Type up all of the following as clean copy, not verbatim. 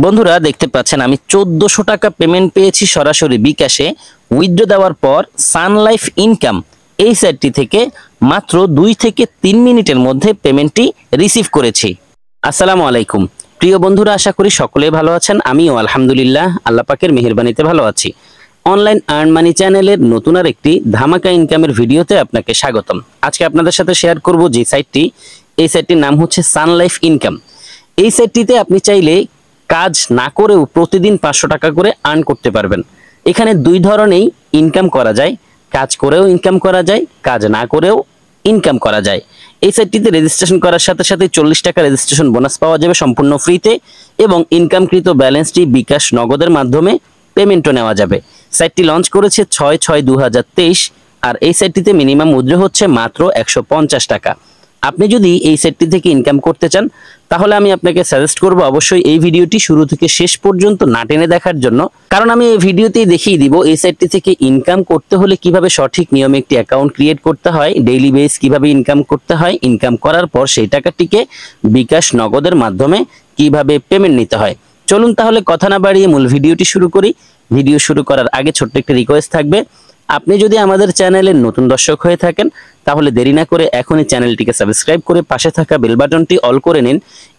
বন্ধুরা দেখতে পাচ্ছেন আমি 1400 টাকা পেমেন্ট পেয়েছি সরাসরি বিকাশে উইথড্র দেওয়ার পর সানলাইফ ইনকাম এই সাইটটি থেকে মাত্র 2 থেকে 3 মিনিটের মধ্যে পেমেন্টটি রিসিভ করেছি। আসসালামু আলাইকুম প্রিয় বন্ধুরা, আশা করি সকলেই ভালো আছেন। আমিও আলহামদুলিল্লাহ আল্লাহ পাকের মেহেরবানিতে ভালো আছি। অনলাইন আর্ন মানি চ্যানেলের নতুন আর একটি ধামাকা ইনকামের ভিডিওতে আপনাকে স্বাগতম। আজকে আপনাদের সাথে শেয়ার করব যে সাইটটি, এই সাইটটির নাম হচ্ছে সানলাইফ ইনকাম। এই সাইটটিতে আপনি চাইলে কাজ না করেও প্রতিদিন 500 টাকা করে আর্ন করতে পারবেন। এখানে দুই ধরনেরই ইনকাম করা যায়, কাজ করেও ইনকাম করা যায়, কাজ না করেও ইনকাম করা যায়। এই সাইটটিতে রেজিস্ট্রেশন করার সাথে সাথে 40 টাকা রেজিস্ট্রেশন বোনাস পাওয়া যাবে সম্পূর্ণ ফ্রিতে, এবং ইনকামকৃত ব্যালেন্সটি বিকাশ নগদের মাধ্যমে পেমেন্টও নেওয়া যাবে। সাইটটি লঞ্চ করেছে 6/6/2023, আর এই সাইটটিতে মিনিমাম মুদ্রা হচ্ছে মাত্র 150 টাকা। আপনি যদি এই সাইটটি থেকে ইনকাম করতে চান তাহলে আমি আপনাকে সাজেস্ট করব অবশ্যই এই ভিডিওটি শুরু থেকে শেষ পর্যন্ত না টেনে দেখার জন্য, কারণ আমি এই ভিডিওতেই দেখিয়ে দিব এই সাইটটি থেকে ইনকাম করতে হলে কিভাবে সঠিক নিয়মে একটি অ্যাকাউন্ট ক্রিয়েট করতে হয়, ডেইলি বেস কিভাবে ইনকাম করতে হয়, ইনকাম করার পর সেই টাকাটিকে বিকাশ নগদের মাধ্যমে কিভাবে পেমেন্ট নিতে হয়। চলুন তাহলে কথা না বাড়িয়ে মূল ভিডিওটি শুরু করি। ভিডিও শুরু করার আগে ছোট্ট একটা রিকোয়েস্ট থাকবে, আপনি যদি আমাদের চ্যানেলের নতুন দর্শক হয়ে থাকেন তাহলে দেরি না করে এখনই চ্যানেলটিকে সাবস্ক্রাইব করে পাশে থাকা বেল বাটনটি অল করে নিন,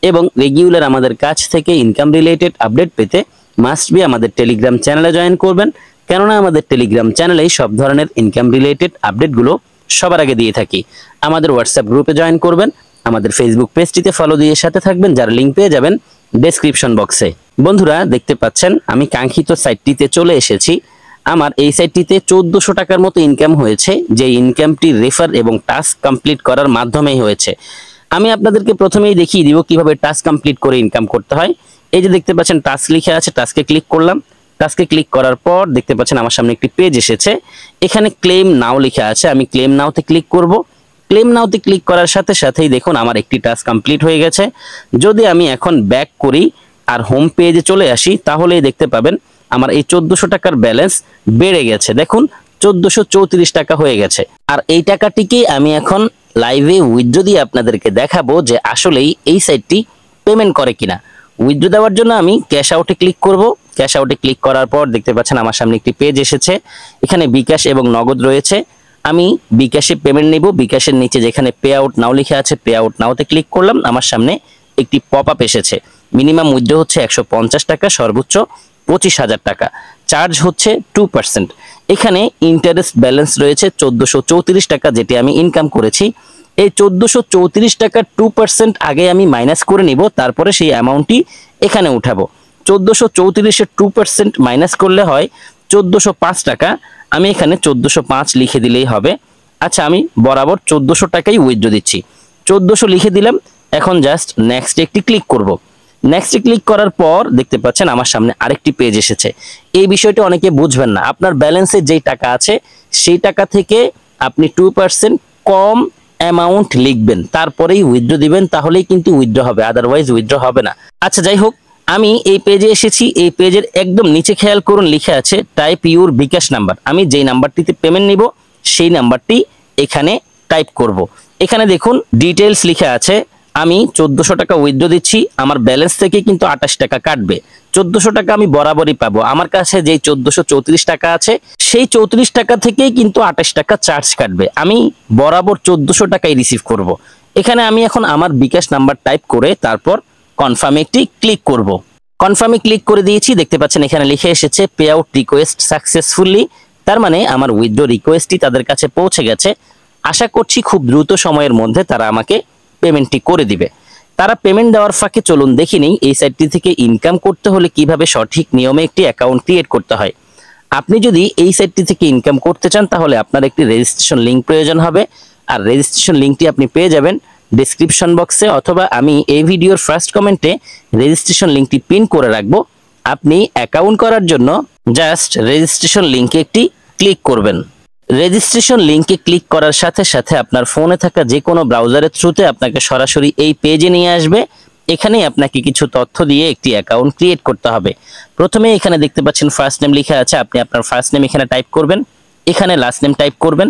এবং রেগুলার আমাদের কাছ থেকে ইনকাম রিলেটেড আপডেট পেতে মাস্ট বি আমাদের টেলিগ্রাম চ্যানেলে জয়েন করবেন, কেননা আমাদের টেলিগ্রাম চ্যানেলেই সব ধরনের ইনকাম রিলেটেড আপডেটগুলো সবার আগে দিয়ে থাকি। আমাদের হোয়াটসঅ্যাপ গ্রুপে জয়েন করবেন, আমাদের ফেসবুক পেজটিতে ফলো দিয়ে সাথে থাকবেন, যার লিঙ্ক পেয়ে যাবেন ডেসক্রিপশন বক্সে। বন্ধুরা দেখতে পাচ্ছেন আমি কাঙ্ক্ষিত সাইটটিতে চলে এসেছি। আমার এই সাইটটিতে 1400 টাকার মতো ইনকাম হয়েছে, যে ইনকামটি রেফার এবং টাস্ক কমপ্লিট করার মাধ্যমেই হয়েছে। আমি আপনাদেরকে প্রথমেই দেখিয়ে দিব কিভাবে টাস্ক কমপ্লিট করে ইনকাম করতে হয়। এই যে দেখতে পাচ্ছেন টাস্ক লিখে আছে, টাস্কে ক্লিক করলাম। টাস্কে ক্লিক করার পর দেখতে পাচ্ছেন আমার সামনে একটি পেজ এসেছে, এখানে ক্লেম নাও লিখে আছে। আমি ক্লেম নাওতে ক্লিক করব। ক্লেম নাওতে ক্লিক করার সাথে সাথেই দেখুন আমার একটি টাস্ক কমপ্লিট হয়ে গেছে। যদি আমি এখন ব্যাক করি আর হোম পেজে চলে আসি তাহলেই দেখতে পাবেন আমার এই 1400 টাকার ব্যালেন্স বেড়ে গেছে। দেখুন 1434 টাকা হয়ে গেছে। আর এই টাকাটিকে আমি এখন লাইভে উইথড্র দিয়ে আপনাদেরকে দেখাবো যে আসলেই এই সাইটটি পেমেন্ট করে কিনা। উইথড্র দেওয়ার জন্য আমি ক্যাশ আউটে ক্লিক করব। ক্যাশ আউটে ক্লিক করার পর দেখতে পাচ্ছেন আমার সামনে একটি পেজ এসেছে, এখানে বিকাশ এবং নগদ রয়েছে। আমি বিকাশে পেমেন্ট নেব। বিকাশের নিচে যেখানে পে আউট নাও লিখে আছে, পে আউট নাওতে ক্লিক করলাম। আমার সামনে একটি পপ আপ এসেছে। মিনিমাম উইথড্র হচ্ছে 150 টাকা, সর্বোচ্চ 25,000 টাকা, চার্জ হচ্ছে 2%। এখানে ইন্টারেস্ট ব্যালেন্স রয়েছে 1434 টাকা, যেটি আমি ইনকাম করেছি। এই 1434 টাকা 2% আগে আমি মাইনাস করে নিব, তারপরে সেই অ্যামাউন্টটি এখানে উঠাবো। 1434-এর 2% মাইনাস করলে হয় 1405 টাকা। আমি এখানে 1405 লিখে দিলেই হবে। আচ্ছা, আমি বরাবর 1400 টাকাই উইথড্র দিচ্ছি। 1400 লিখে দিলাম। এখন জাস্ট নেক্সট একটি ক্লিক করব। নেক্সটে ক্লিক করার পর দেখতে পাচ্ছেন আমার সামনে আরেকটি পেজ এসেছে। এই বিষয়টি অনেকে বুঝবেন না, আপনার ব্যালেন্সে যেই টাকা আছে সেই টাকা থেকে আপনি 2% কম অ্যামাউন্ট লিখবেন, তারপরেই উইথড্র দিবেন, তাহলেই কিন্তু উইথড্র হবে, আদারওয়াইজ উইথড্র হবে না। আচ্ছা যাই হোক, আমি এই পেজে এসেছি। এই পেজের একদম নিচে খেয়াল করুন লিখে আছে টাইপ ইউর বিকাশ নাম্বার। আমি যেই নাম্বারটিতে পেমেন্ট নিব সেই নাম্বারটি এখানে টাইপ করব। এখানে দেখুন ডিটেলস লিখে আছে। আমি 1400 টাকা উইথড্র দিচ্ছি, আমার ব্যালেন্স থেকে কিন্তু 28 টাকা কাটবে। 1400 টাকা আমি বরাবরই পাবো। আমার কাছে যেই 1434 টাকা আছে সেই 34 টাকা থেকেই কিন্তু 28 টাকা চার্জ কাটবে। আমি বরাবর 1400 টাকাই রিসিভ করব। এখানে আমি এখন আমার বিকাশ নাম্বার টাইপ করে তারপর কনফার্মে একটি ক্লিক করব। কনফার্মে ক্লিক করে দিয়েছি। দেখতে পাচ্ছেন এখানে লিখে এসেছে পে আউট রিকোয়েস্ট সাকসেসফুলি, তার মানে আমার উইথড্র রিকোয়েস্টটি তাদের কাছে পৌঁছে গেছে। আশা করছি খুব দ্রুত সময়ের মধ্যে তারা আমাকে পেমেন্টটি করে দিবে। তারা পেমেন্ট দেওয়ার ফাঁকে চলুন দেখে নিই এই সাইটটি থেকে ইনকাম করতে হলে কিভাবে সঠিক নিয়মে একটি অ্যাকাউন্ট ক্রিয়েট করতে হয়। আপনি যদি এই সাইটটি থেকে ইনকাম করতে চান তাহলে আপনার একটি রেজিস্ট্রেশন লিঙ্ক প্রয়োজন হবে, আর রেজিস্ট্রেশন লিঙ্কটি আপনি পেয়ে যাবেন ডেসক্রিপশন বক্সে, অথবা আমি এই ভিডিওর ফার্স্ট কমেন্টে রেজিস্ট্রেশন লিঙ্কটি পিন করে রাখবো। আপনি অ্যাকাউন্ট করার জন্য জাস্ট রেজিস্ট্রেশন লিঙ্কে একটি ক্লিক করবেন। রেজিস্ট্রেশন লিঙ্কে ক্লিক করার সাথে সাথে আপনার ফোনে থাকা যে কোনো ব্রাউজারের থ্রুতে আপনাকে সরাসরি এই পেজে নিয়ে আসবে। এখানেই আপনাকে কিছু তথ্য দিয়ে একটি অ্যাকাউন্ট ক্রিয়েট করতে হবে। প্রথমে এখানে দেখতে পাচ্ছেন ফার্স্ট নেম লিখা আছে, আপনি আপনার ফার্স্ট নেম এখানে টাইপ করবেন, এখানে লাস্ট নেম টাইপ করবেন,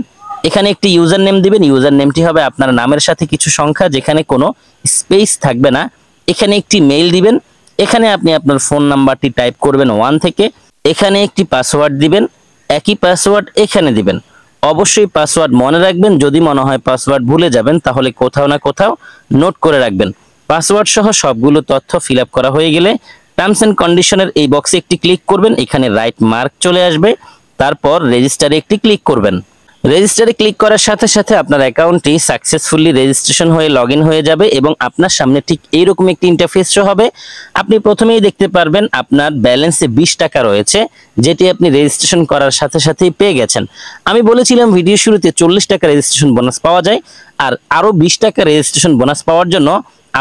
এখানে একটি ইউজার নেম দিবেন। ইউজার নেমটি হবে আপনার নামের সাথে কিছু সংখ্যা, যেখানে কোনো স্পেস থাকবে না। এখানে একটি মেইল দিবেন, এখানে আপনি আপনার ফোন নাম্বারটি টাইপ করবেন 1 থেকে, এখানে একটি পাসওয়ার্ড দিবেন, একই পাসওয়ার্ড এখানে দিবেন। অবশ্যই পাসওয়ার্ড মনে রাখবেন, যদি মনে হয় পাসওয়ার্ড ভুলে যাবেন তাহলে কোথাও না কোথাও নোট করে রাখবেন। পাসওয়ার্ড সহ সবগুলো তথ্য ফিল আপ করা হয়ে গেলে টার্মস এন্ড কন্ডিশনের এই বক্সে একটি ক্লিক করবেন, এখানে রাইট মার্ক চলে আসবে, তারপর রেজিস্টারে একটি ক্লিক করবেন। রেজিস্টারে ক্লিক করার সাথে সাথে আপনার অ্যাকাউন্টটি সাকসেসফুলি রেজিস্ট্রেশন হয়ে লগইন হয়ে যাবে এবং আপনার সামনে ঠিক এইরকম একটি ইন্টারফেস শো হবে। আপনি প্রথমেই দেখতে পারবেন আপনার ব্যালেন্সে 20 টাকা রয়েছে, যেটি আপনি রেজিস্ট্রেশন করার সাথে সাথেই পেয়ে গেছেন। আমি বলেছিলাম ভিডিও শুরুতে 40 টাকা রেজিস্ট্রেশন বোনাস পাওয়া যায়, আর আরও 20 টাকা রেজিস্ট্রেশন বোনাস পাওয়ার জন্য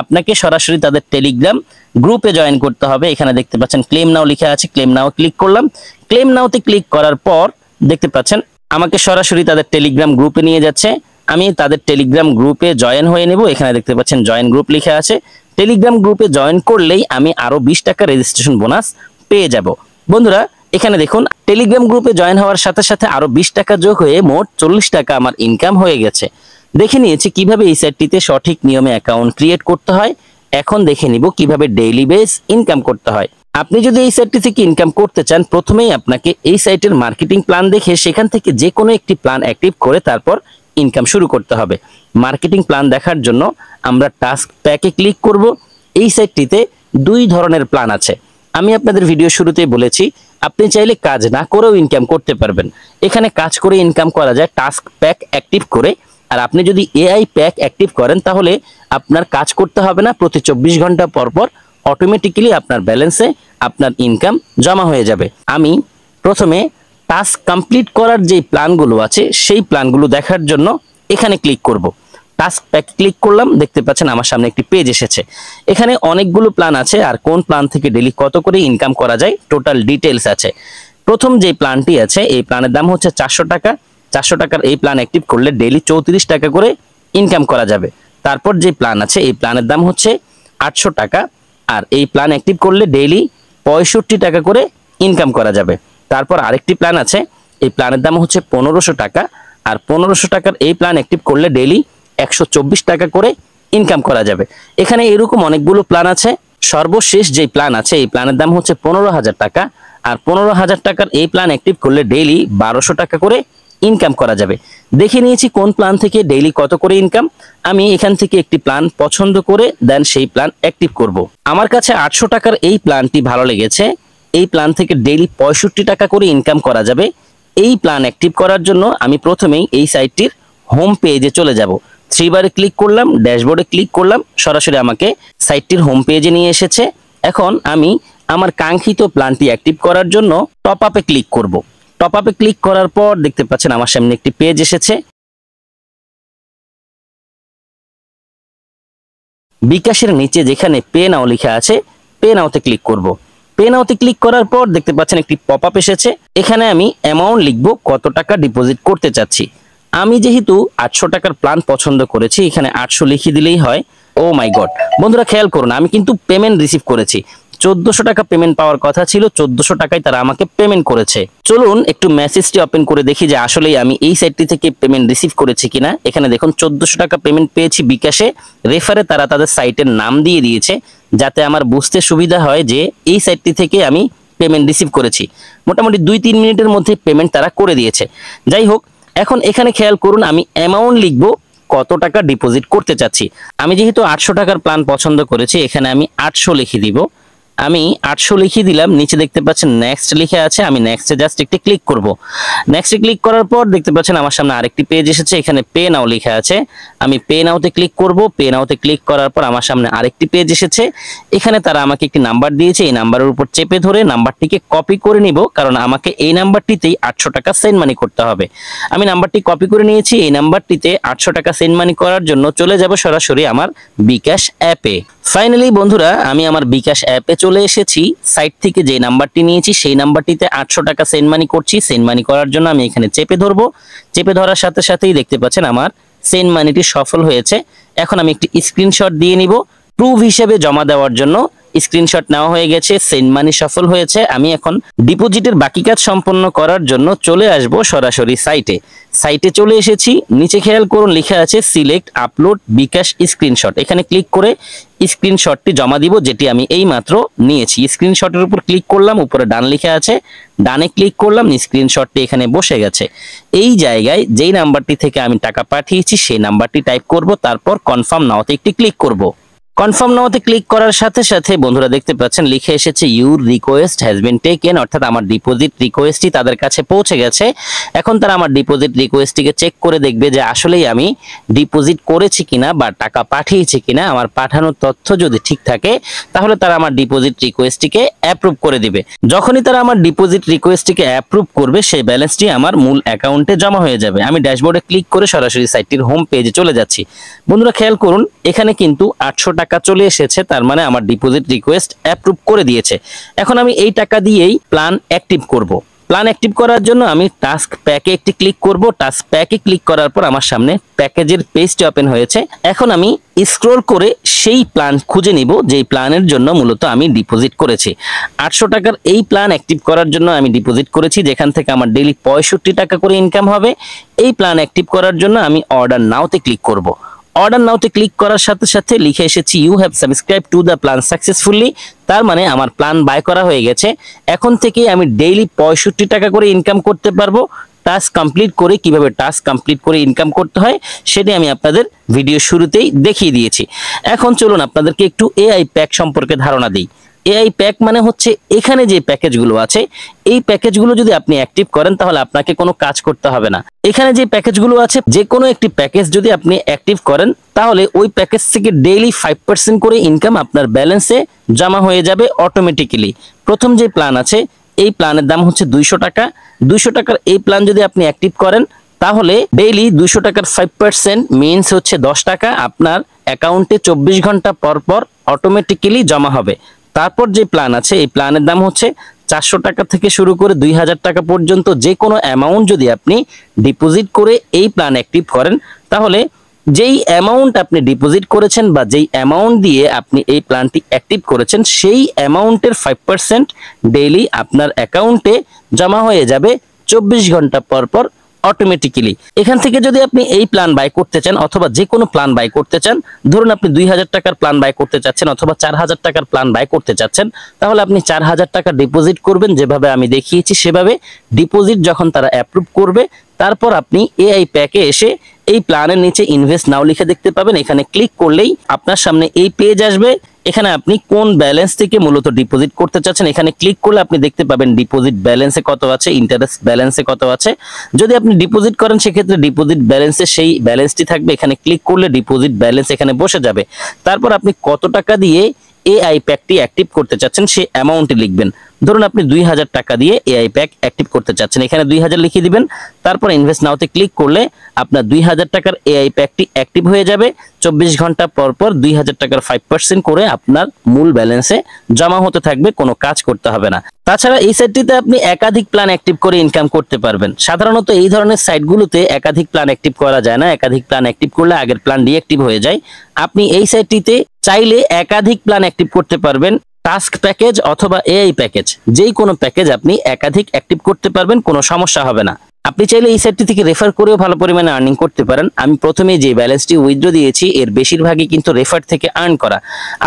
আপনাকে সরাসরি তাদের টেলিগ্রাম গ্রুপে জয়েন করতে হবে। এখানে দেখতে পাচ্ছেন ক্লেম নাও লেখা আছে, ক্লেম নাও ক্লিক করলাম। ক্লেম নাওতে ক্লিক করার পর দেখতে পাচ্ছেন আমাকে সরাসরি তাদের টেলিগ্রাম গ্রুপে নিয়ে যাচ্ছে। আমি তাদের টেলিগ্রাম গ্রুপে জয়েন হয়ে নেব। এখানে দেখতে পাচ্ছেন জয়েন গ্রুপ লেখা আছে। টেলিগ্রাম গ্রুপে জয়েন করলেই আমি আরো 20 টাকা রেজিস্ট্রেশন বোনাস পেয়ে যাব। বন্ধুরা এখানে দেখুন টেলিগ্রাম গ্রুপে জয়েন হওয়ার সাথে সাথে আরো 20 টাকা যোগ হয়ে মোট 40 টাকা আমার ইনকাম হয়ে গেছে। দেখে নিয়েছি কিভাবে এই সাইটটিতে সঠিক নিয়মে অ্যাকাউন্ট ক্রিয়েট করতে হয়। এখন দেখে নিব কিভাবে ডেইলি বেস ইনকাম করতে হয়। আপনি যদি এই সাইটটি থেকে ইনকাম করতে চান, প্রথমেই আপনাকে এই সাইটের মার্কেটিং প্ল্যান দেখে সেখান থেকে যে কোনো একটি প্ল্যান অ্যাক্টিভ করে তারপর ইনকাম শুরু করতে হবে। মার্কেটিং প্ল্যান দেখার জন্য আমরা টাস্ক প্যাকে ক্লিক করব। এই সাইটটিতে 2 ধরনের প্ল্যান আছে। আমি আপনাদের ভিডিও শুরুতেই বলেছি আপনি চাইলে কাজ না করেও ইনকাম করতে পারবেন। এখানে কাজ করে ইনকাম করা যায় টাস্ক প্যাক অ্যাক্টিভ করে। আর আপনি যদি এআই প্যাক অ্যাক্টিভ করেন তাহলে আপনার কাজ করতে হবে না, প্রতি 24 ঘন্টা পর পর অটোমেটিক্যালি আপনার ব্যালেন্সে আপনার ইনকাম জমা হয়ে যাবে। আমি প্রথমে টাস্ক কমপ্লিট করার যে প্ল্যানগুলো আছে সেই প্ল্যানগুলো দেখার জন্য এখানে ক্লিক করব। টাস্ক প্যাক ক্লিক করলাম, দেখতে পাচ্ছেন আমার সামনে একটি পেজ এসেছে। এখানে অনেকগুলো প্ল্যান আছে আর কোন প্ল্যান থেকে ডেইলি কত করে ইনকাম করা যায় টোটাল ডিটেলস আছে। প্রথম যে প্ল্যানটি আছে এই প্ল্যানের দাম হচ্ছে 400 টাকা। 400 টাকার এই প্ল্যান অ্যাক্টিভ করলে ডেইলি 34 টাকা করে ইনকাম করা যাবে। তারপর যে প্ল্যান আছে এই প্ল্যানের দাম হচ্ছে 800 টাকা, আর এই প্ল্যান অ্যাক্টিভ করলে ডেইলি 65 টাকা করে ইনকাম করা যাবে। তারপর আরেকটি প্ল্যান আছে, এই প্ল্যানের দাম হচ্ছে 1500 টাকা, আর 1500 টাকার এই প্ল্যান অ্যাক্টিভ করলে ডেইলি 124 টাকা করে ইনকাম করা যাবে। এখানে এরকম অনেকগুলো প্ল্যান আছে। সর্বশেষ যে প্ল্যান আছে এই প্ল্যানের দাম হচ্ছে 15,000 টাকা, আর 15,000 টাকার এই প্ল্যান অ্যাক্টিভ করলে ডেইলি 1200 টাকা করে ইনকাম করা যাবে। দেখে নিয়েছি কোন প্ল্যান থেকে ডেইলি কত করে ইনকাম। আমি এখান থেকে একটি প্ল্যান পছন্দ করে দেন সেই প্ল্যান অ্যাক্টিভ করব। আমার কাছে 800 টাকার এই প্ল্যানটি ভালো লেগেছে। এই প্ল্যান থেকে ডেইলি 65 টাকা করে ইনকাম করা যাবে। এই প্ল্যান অ্যাক্টিভ করার জন্য আমি প্রথমেই এই সাইটটির হোম পেজে চলে যাব। 3 বারে ক্লিক করলাম, ড্যাশবোর্ডে ক্লিক করলাম, সরাসরি আমাকে সাইটটির হোম পেজে নিয়ে এসেছে। এখন আমি আমার কাঙ্ক্ষিত প্ল্যানটি অ্যাক্টিভ করার জন্য টপ আপে ক্লিক করব। টপ আপে ক্লিক করার পর দেখতে পাচ্ছেন আমার সামনে একটি পেজ এসেছে। বিকাশের নিচে যেখানে পে নাও লেখা আছে পে নাওতে ক্লিক করব। পে নাওতে ক্লিক করার পর দেখতে পাচ্ছেন একটি পপ আপ এসেছে। এখানে আমি অ্যামাউন্ট লিখব, কত টাকা ডিপোজিট করতে চাচ্ছি। আমি যেহেতু 800 টাকার প্ল্যান পছন্দ করেছি, এখানে 800 লিখে দিলেই হয়। ও মাই গড, বন্ধুরা খেয়াল করুন আমি কিন্তু পেমেন্ট রিসিভ করেছি। 1400 টাকা পেমেন্ট পাওয়ার কথা ছিল, 1400 টাকায় তারা আমাকে পেমেন্ট করেছে। চলুন একটু মেসেজটি ওপেন করে দেখি যে আসলেই আমি এই সাইটটি থেকে পেমেন্ট রিসিভ করেছি কিনা। এখানে দেখুন 1400 টাকা পেমেন্ট পেয়েছি বিকাশে। রেফারে তারা তাদের সাইটের নাম দিয়ে দিয়েছে যাতে আমার বুঝতে সুবিধা হয় যে এই সাইটটি থেকে আমি পেমেন্ট রিসিভ করেছি। মোটামুটি 2-3 মিনিটের মধ্যে পেমেন্ট তারা করে দিয়েছে। যাই হোক, এখন এখানে খেয়াল করুন আমি অ্যামাউন্ট লিখব, কত টাকা ডিপোজিট করতে চাচ্ছি। আমি যেহেতু 800 টাকার প্ল্যান পছন্দ করেছি, এখানে আমি 800 লিখে দিব। আমি 800 লিখে দিলাম। নিচে দেখতে পাচ্ছেন নেক্সট লিখে আছে, আমি নেক্সটে জাস্ট একটি ক্লিক করব। নেক্সটে ক্লিক করার পর দেখতে পাচ্ছেন আমার সামনে আরেকটি পেজ এসেছে, এখানে পে নাও লেখা আছে। আমি পে নাওতে ক্লিক করব। পে নাওতে ক্লিক করার পর আমার সামনে আরেকটি পেজ এসেছে। এখানে তারা আমাকে একটি নাম্বার দিয়েছে, এই নাম্বারের উপর চেপে ধরে নাম্বারটিকে কপি করে নিব, কারণ আমাকে এই নাম্বারটিতেই 800 টাকা সেন্ড মানি করতে হবে। আমি নাম্বারটি কপি করে নিয়েছি। এই নাম্বারটিতে 800 টাকা সেন্ড মানি করার জন্য চলে যাব সরাসরি আমার বিকাশ অ্যাপে। ফাইনালি বন্ধুরা আমি আমার বিকাশ অ্যাপে চলে এসেছি। সাইট থেকে যে নাম্বারটি নিয়েছি সেই নাম্বারটিতে 800 টাকা সেন্ড মানি করছি। সেন্ড মানি করার জন্য আমি এখানে চেপে ধরবো। চেপে ধরার সাথে সাথেই দেখতে পাচ্ছেন আমার সেন্ড মানিটি সফল হয়েছে। এখন আমি একটি স্ক্রিনশট দিয়ে নিব। প্রুফ হিসেবে জমা দেওয়ার জন্য স্ক্রিনশট নেওয়া হয়ে গেছে, সেন্ড মানি সফল হয়েছে। আমি এখন ডিপোজিটের বাকি কাজ সম্পন্ন করার জন্য চলে আসব সরাসরি সাইটে চলে এসেছি। নিচে খেয়াল করুন লেখা আছে সিলেক্ট আপলোড বিকাশ স্ক্রিনশট। এখানে ক্লিক করে স্ক্রিনশটটি জমা দিব, যেটি আমি এই মাত্র নিয়েছি। স্ক্রিনশটের উপর ক্লিক করলাম, উপরে ডান লেখা আছে, ডানে ক্লিক করলাম, স্ক্রিনশটটি এখানে বসে গেছে। এই জায়গায় যেই নাম্বারটি থেকে আমি টাকা পাঠিয়েছি সেই নাম্বারটি টাইপ করব, তারপর কনফার্ম নাওতে একটি ক্লিক করব। কনফার্ম নাওতে ক্লিক করার সাথে সাথে বন্ধুরা দেখতে পাচ্ছেন লিখে এসেছে your request has been taken, অর্থাৎ আমার ডিপোজিট রিকোয়েস্টটি তাদের কাছে পৌঁছে গেছে। এখন তারা আমার ডিপোজিট রিকোয়েস্টটিকে চেক করে দেখবে যে আসলেই আমি ডিপোজিট করেছি কিনা বা টাকা পাঠিয়েছি কিনা। আমার পাঠানোর তথ্য যদি ঠিক থাকে তাহলে তারা আমার ডিপোজিট রিকোয়েস্টটিকে অ্যাপ্রুভ করে দিবে। যখনই তারা আমার ডিপোজিট রিকোয়েস্টটিকে অ্যাপ্রুভ করবে সেই ব্যালেন্সটি আমার মূল অ্যাকাউন্টে জমা হয়ে যাবে। আমি ড্যাশবোর্ডে ক্লিক করে সরাসরি সাইটটির হোম পেজে চলে যাচ্ছি। বন্ধুরা খেয়াল করুন এখানে কিন্তু 800 টাকা চলে এসেছে, তার মানে আমার ডিপোজিট রিকোয়েস্ট অ্যাপ্রুভ করে দিয়েছে। এখন আমি এই টাকা দিয়েই প্ল্যান অ্যাক্টিভ করব। প্ল্যান অ্যাক্টিভ করার জন্য আমি টাস্ক প্যাকে একটি ক্লিক করব। টাস্ক প্যাকে ক্লিক করার পর আমার সামনে প্যাকেজের পেজটি ওপেন হয়েছে। এখন আমি স্ক্রল করে সেই প্ল্যান খুঁজে নিব যেই প্ল্যানের জন্য মূলত আমি ডিপোজিট করেছি। 800 টাকার এই প্ল্যান অ্যাক্টিভ করার জন্য আমি ডিপোজিট করেছি, যেখান থেকে আমার ডেইলি 65 টাকা করে ইনকাম হবে। এই প্ল্যান অ্যাক্টিভ করার জন্য আমি অর্ডার নাওতে ক্লিক করব। অর্ডার নাওতে ক্লিক করার সাথে সাথে লিখে এসেছি you have subscribed to the plan successfully, তার মানে আমার প্ল্যান বাই করা হয়ে গেছে। এখন থেকে আমি ডেইলি 65 টাকা করে ইনকাম করতে পারবো। টাস্ক কমপ্লিট করে কিভাবে টাস্ক কমপ্লিট করে ইনকাম করতে হয় সেটি আমি আপনাদের ভিডিও শুরুতেই দেখিয়ে দিয়েছি। এখন চলুন আপনাদেরকে একটু এআই প্যাক সম্পর্কে ধারণা দিই। এআই প্যাক মানে হচ্ছে এখানে যে প্যাকেজগুলো আছে এই প্যাকেজগুলো যদি আপনি অ্যাক্টিভ করেন তাহলে আপনাকে কোনো কাজ করতে হবে না। এখানে যে প্যাকেজগুলো আছে যে কোনো একটি প্যাকেজ যদি আপনি অ্যাক্টিভ করেন তাহলে ওই প্যাকেজ থেকে ডেইলি 5% করে ইনকাম আপনার ব্যালেন্সে জমা হয়ে যাবে অটোমেটিক্যালি। প্রথম যে প্ল্যান আছে এই প্ল্যানের দাম হচ্ছে 200 টাকা। 200 টাকার এই প্ল্যান যদি আপনি অ্যাক্টিভ করেন তাহলে ডেইলি 200 টাকার 5% মিনস হচ্ছে 10 টাকা আপনার অ্যাকাউন্টে 24 ঘন্টা পর পর অটোমেটিক্যালি জমা হবে। তারপর যে প্ল্যান আছে এই প্ল্যানের দাম হচ্ছে 400 টাকা থেকে শুরু করে 2000 টাকা পর্যন্ত যে কোনো অ্যামাউন্ট যদি আপনি ডিপোজিট করে এই প্ল্যান অ্যাক্টিভ করেন তাহলে যেই অ্যামাউন্ট আপনি ডিপোজিট করেছেন বা যেই অ্যামাউন্ট দিয়ে আপনি এই প্ল্যানটি অ্যাক্টিভ করেছেন সেই অ্যামাউন্টের 5% ডেইলি আপনার অ্যাকাউন্টে জমা হয়ে যাবে 24 ঘন্টা পর পর অটোমেটিক্যালি। এখান থেকে যদি আপনি এই প্ল্যান বাই করতে চান অথবা যে কোনো প্ল্যান বাই করতে চান, ধরুন আপনি 2000 টাকার প্ল্যান বাই করতে চাচ্ছেন অথবা 4000 টাকার প্ল্যান বাই করতে চাচ্ছেন, তাহলে আপনি 4000 টাকা ডিপোজিট করবেন যেভাবে আমি দেখিয়েছি সেভাবে। ডিপোজিট যখন তারা অ্যাপ্রুভ করবে তারপর আপনি এআই প্যাকে এসে এই প্ল্যানের নিচে ইনভেস্ট নাও লিখে দেখতে পাবেন। এখানে ক্লিক করলেই আপনার সামনে এই পেজ আসবে। এখানে আপনি কোন ব্যালেন্স থেকে মূলত ডিপোজিট করতে চাচ্ছেন এখানে ক্লিক করলে আপনি দেখতে পাবেন ডিপোজিট ব্যালেন্সে কত আছে, ইন্টারেস্ট ব্যালেন্সে কত আছে। যদি আপনি ডিপোজিট করেন সেক্ষেত্রে ডিপোজিট ব্যালেন্সে সেই ব্যালেন্সটি থাকবে। এখানে ক্লিক করলে ডিপোজিট ব্যালেন্স এখানে বসে যাবে। তারপর আপনি কত টাকা দিয়ে এআই প্যাকটি অ্যাক্টিভ করতে চাচ্ছেন সেই অ্যামাউন্টটি লিখবেন। ধরুন আপনি 2000 টাকা দিয়ে এআই প্যাক অ্যাক্টিভ করতে চাচ্ছেন, এখানে 2000 লিখে দিবেন। তারপর ইনভেস্ট নাওতে ক্লিক করলে আপনার 2000 টাকার এআই প্যাকটি অ্যাক্টিভ হয়ে যাবে। 24 ঘন্টা পর পর 2000 টাকার 5% করে আপনার মূল ব্যালেন্সে জমা হতে থাকবে, কোনো কাজ করতে হবে না। তাছাড়া এই সাইটটিতে আপনি একাধিক প্ল্যান অ্যাক্টিভ করে ইনকাম করতে পারবেন। সাধারণত এই ধরনের সাইটগুলোতে একাধিক প্ল্যান অ্যাক্টিভ করা যায় না। একাধিক প্ল্যান অ্যাক্টিভ করলে আগের প্ল্যান ডিঅ্যাক্টিভ হয়ে যায়। আপনি এই সাইটটিতে চাইলে একাধিক প্ল্যান অ্যাক্টিভ করতে পারবেন, টাস্ক প্যাকেজ অথবা এআই প্যাকেজ যেই কোনো প্যাকেজ আপনি একাধিক অ্যাক্টিভ করতে পারবেন, কোনো সমস্যা হবে না। আপনি চাইলে এই সাইটটি থেকে রেফার করেও ভালো পরিমাণে আর্নিং করতে পারেন। আমি প্রথমে যে ব্যালেন্সটি উইথড্র দিয়েছি এর বেশিরভাগই কিন্তু রেফার থেকে আর্ন করা।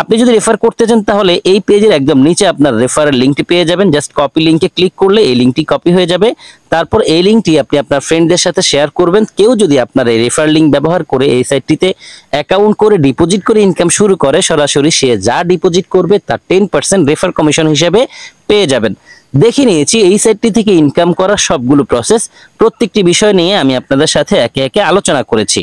আপনি যদি রেফার করতে চান তাহলে এই পেজের একদম নিচে আপনার রেফারের লিঙ্কটি পেয়ে যাবেন। জাস্ট কপি লিঙ্কে ক্লিক করলে এই লিঙ্কটি কপি হয়ে যাবে। তারপর এই লিঙ্কটি আপনি আপনার ফ্রেন্ডদের সাথে শেয়ার করবেন। কেউ যদি আপনার এই রেফার লিঙ্ক ব্যবহার করে এই সাইটটিতে অ্যাকাউন্ট করে ডিপোজিট করে ইনকাম শুরু করে, সরাসরি সে যা ডিপোজিট করবে তার 10% রেফার কমিশন হিসেবে পেয়ে যাবেন। দেখে নিয়েছি এই সাইটটি থেকে ইনকাম করার সবগুলো প্রসেস, প্রত্যেকটি বিষয় নিয়ে আমি আপনাদের সাথে একে একে আলোচনা করেছি।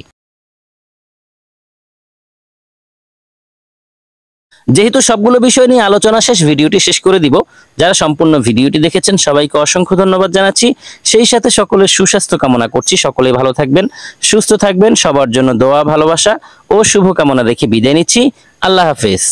যেহেতু সবগুলো বিষয় নিয়ে আলোচনা শেষ, ভিডিওটি শেষ করে দিব। যারা সম্পূর্ণ ভিডিওটি দেখেছেন সবাইকে অসংখ্য ধন্যবাদ জানাচ্ছি। সেই সাথে সকলের সুস্বাস্থ্য কামনা করছি। সকলেই ভালো থাকবেন, সুস্থ থাকবেন। সবার জন্য দোয়া, ভালোবাসা ও শুভকামনা রেখে বিদায় নিচ্ছি। আল্লাহ হাফেজ।